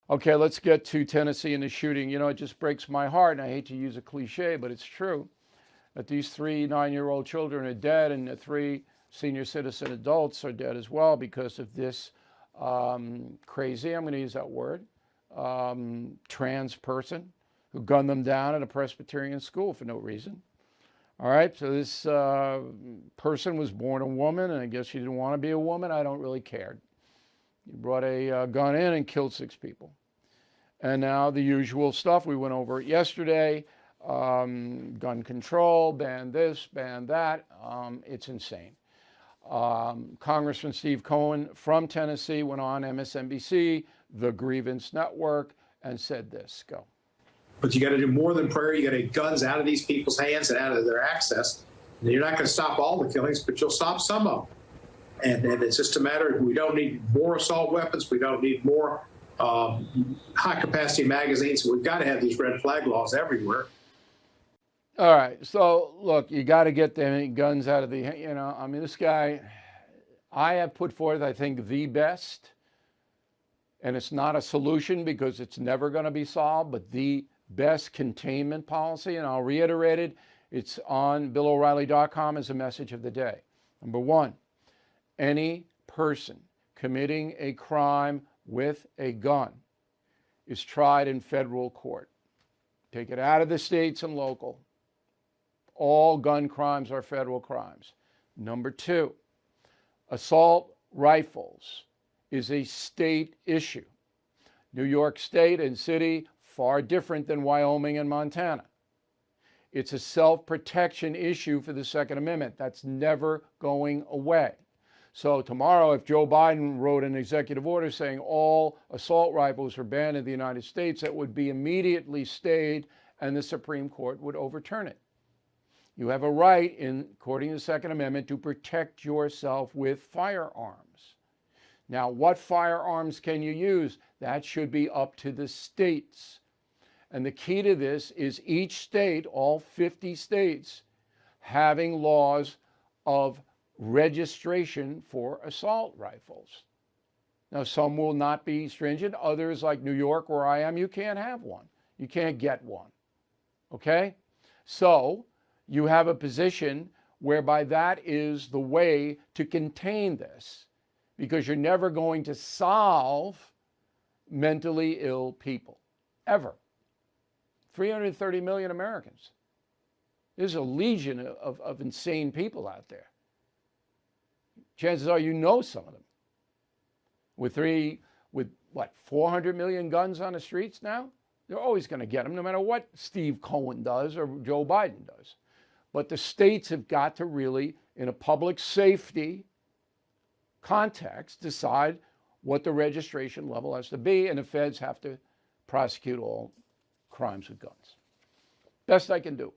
Okay, let's get to Tennessee and the shooting. You know, it just breaks my heart, and I hate to use a cliche, but it's true, that these 3 9-year-old children are dead, and the 3 senior citizen adults are dead as well because of this crazy, I'm going to use that word, trans person who gunned them down at a Presbyterian school for no reason. All right, so this person was born a woman, and I guess she didn't want to be a woman. I don't really care. You brought a gun in and killed 6 people. And now the usual stuff. We went over it yesterday. Gun control, ban this, ban that. It's insane. Congressman Steve Cohen from Tennessee went on MSNBC, the Grievance Network, and said this. Go. But you got to do more than prayer. You got to get guns out of these people's hands and out of their access. And you're not going to stop all the killings, but you'll stop some of them. And it's just a matter of, we don't need more assault weapons. We don't need more high-capacity magazines. We've got to have these red flag laws everywhere. All right. So, look, you got to get the guns out of the, I mean, this guy, I have put forth, I think, the best, and it's not a solution because it's never going to be solved, but the best containment policy, and I'll reiterate it. It's on BillO'Reilly.com as a message of the day. Number 1, any person committing a crime with a gun is tried in federal court. Take it out of the states and local. All gun crimes are federal crimes. Number 2, assault rifles is a state issue. New York State and city, far different than Wyoming and Montana. It's a self-protection issue for the Second Amendment. That's never going away. So tomorrow, if Joe Biden wrote an executive order saying all assault rifles are banned in the United States, that would be immediately stayed and the Supreme Court would overturn it. You have a right, according to the Second Amendment, to protect yourself with firearms. Now, what firearms can you use? That should be up to the states. And the key to this is each state, all 50 states, having laws of registration for assault rifles. Now, some will not be stringent. Others, like New York, where I am, you can't have one. You can't get one. Okay? So, you have a position whereby that is the way to contain this, because you're never going to solve mentally ill people, ever. 330 million Americans. There's a legion of insane people out there. Chances are you know some of them. With 400 million guns on the streets now, they're always going to get them, no matter what Steve Cohen does or Joe Biden does. But the states have got to really, in a public safety context, decide what the registration level has to be, and the feds have to prosecute all crimes with guns. Best I can do.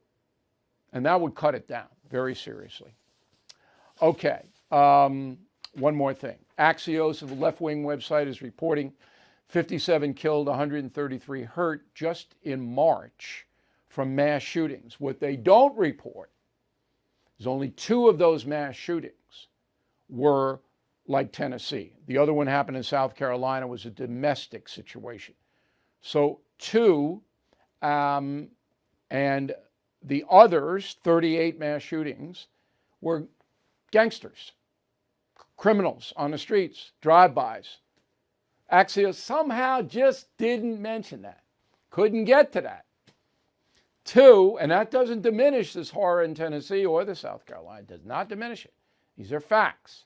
And that would cut it down very seriously. Okay, one more thing. Axios, of the left-wing website, is reporting 57 killed, 133 hurt just in March from mass shootings. What they don't report is only 2 of those mass shootings were like Tennessee. The other one happened in South Carolina, was a domestic situation. So 2, and the others, 38 mass shootings, were gangsters, criminals on the streets, drive-bys. Axios somehow just didn't mention that. Couldn't get to that. 2, and that doesn't diminish this horror in Tennessee or the South Carolina, does not diminish it. These are facts.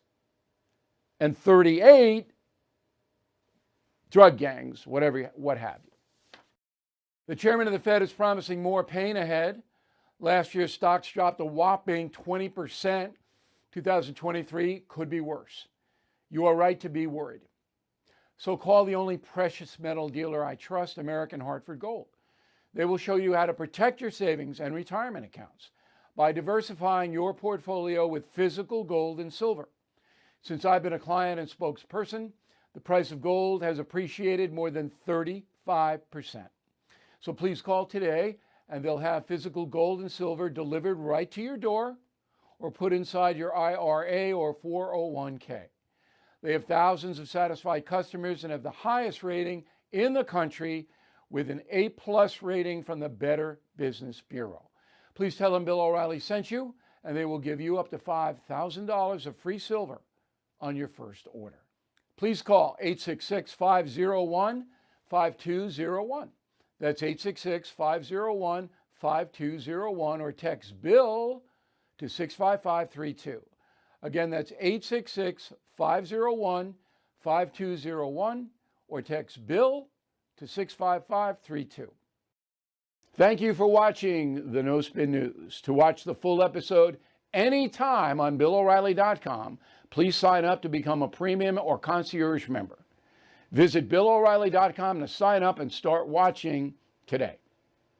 And 38 drug gangs, what have you. The chairman of the Fed is promising more pain ahead. Last year, stocks dropped a whopping 20%. 2023 could be worse. You are right to be worried. So call the only precious metal dealer I trust, American Hartford Gold. They will show you how to protect your savings and retirement accounts by diversifying your portfolio with physical gold and silver. Since I've been a client and spokesperson, the price of gold has appreciated more than 35%. So please call today, and they'll have physical gold and silver delivered right to your door or put inside your IRA or 401k. They have thousands of satisfied customers and have the highest rating in the country with an A+ rating from the Better Business Bureau. Please tell them Bill O'Reilly sent you, and they will give you up to $5,000 of free silver on your first order. Please call 866-501-5201. That's 866-501-5201, or text BILL to 65532. Again, that's 866-501-5201, or text BILL to 65532. Thank you for watching the No Spin News. To watch the full episode anytime on BillO'Reilly.com, please sign up to become a premium or concierge member. Visit BillO'Reilly.com to sign up and start watching today.